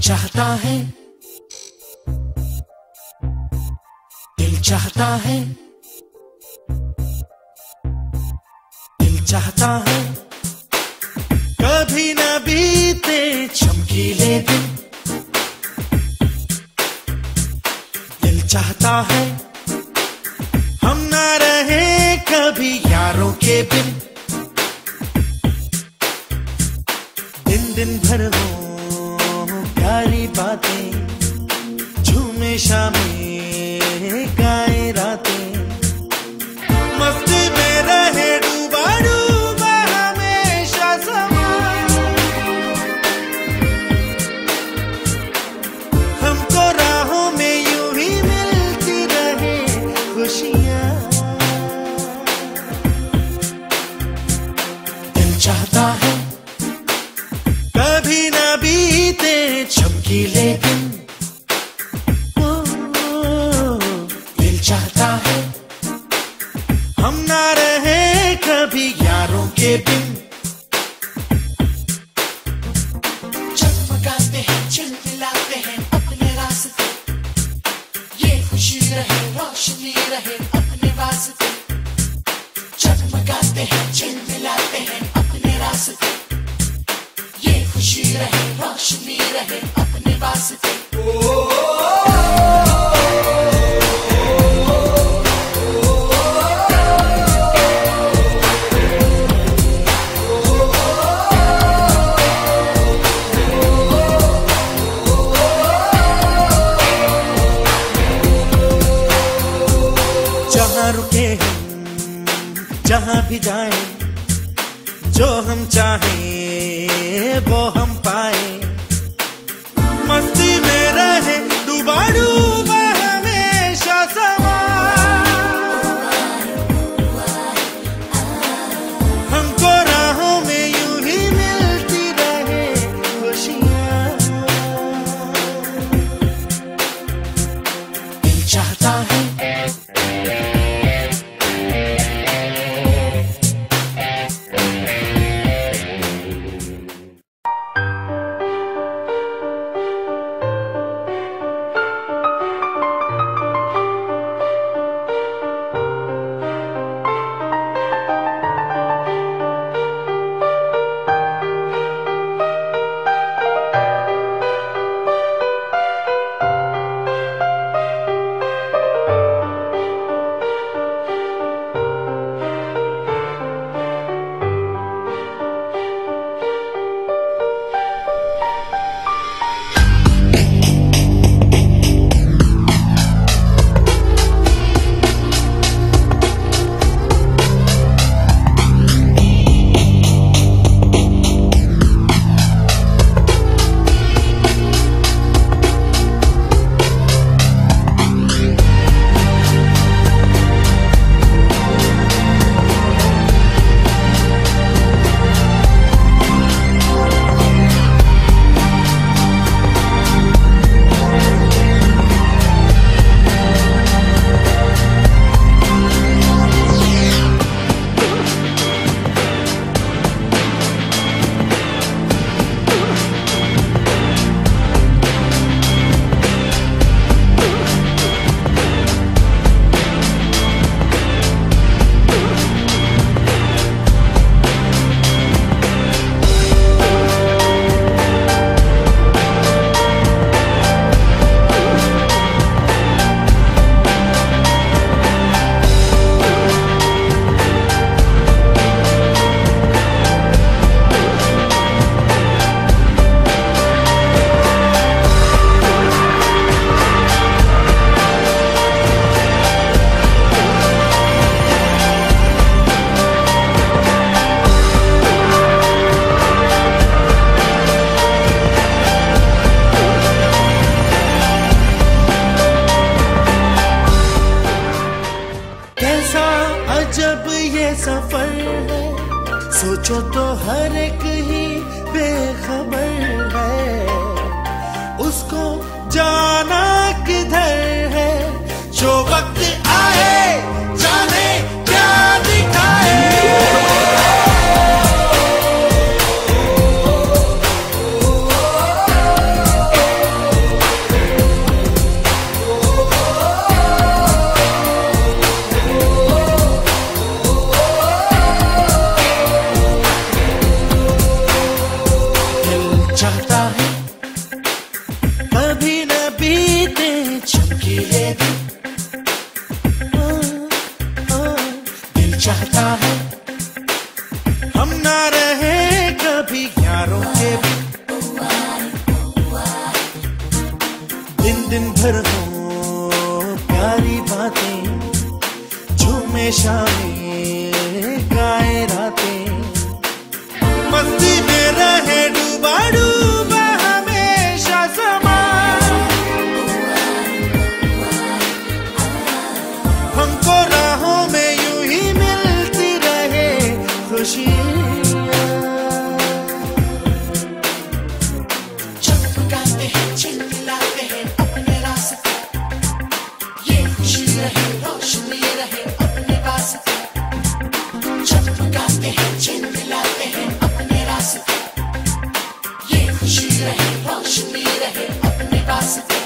चाहता है, दिल चाहता है, दिल चाहता है कभी न बीते चमकीले दिन। दिल चाहता है हम ना रहे कभी यारों के बिन। दिन दिन भर हो प्यारी बातें, झूमे शामें गाए रातें, मस्ती में रहे डूबा डूबा हमेशा समा। हमको राहों में यूं ही मिलती रहे खुशियां। दिल चाहता है कभी न बीते चमकीले दिन। दिल चाहता है हम ना रहे कभी यारों के बिन। जगमगाते हैं चिलमिलाते हैं अपने रास्ते, ये खुशी रहे रोशनी रहे अपने वास्ते। जगमगाते हैं चिलमिलाते हैं अपने रास्ते, ये खुशी रहे रोशनी रहे अपने वास्ते। जहाँ रुके हम जहाँ भी जाएं, जो हम चाहें वो हम पाए। मस्ती में रहे डूबा डूबा हमेशा समा। हमको राहों में यूं ही मिलती रहे खुशियां। दिल चाहता है जब ये सफर है, सोचो तो हर एक ही बेखबर है। उसको जाना किधर है, जो वक्त आए जाने क्या दिखाए। चाहता है हम ना रहे कभी यारों के भी, दिन दिन भर हो प्यारी बातें, झूमे शामें गाए रातें, मस्ती में रहे डूबा डूबा हमेशा समा, हमको राहों में यूं ही मिलती रहे खुशियाँ। चमकाते हैं चिल्लाते हैं अपने रास्ते, ये खुशी रहे रोशनी रहे अपने वास्ते। चमकाते हैं चिल्लाते हैं अपने रास्ते, ये खुशी रहे रोशनी रहे अपने वास्ते।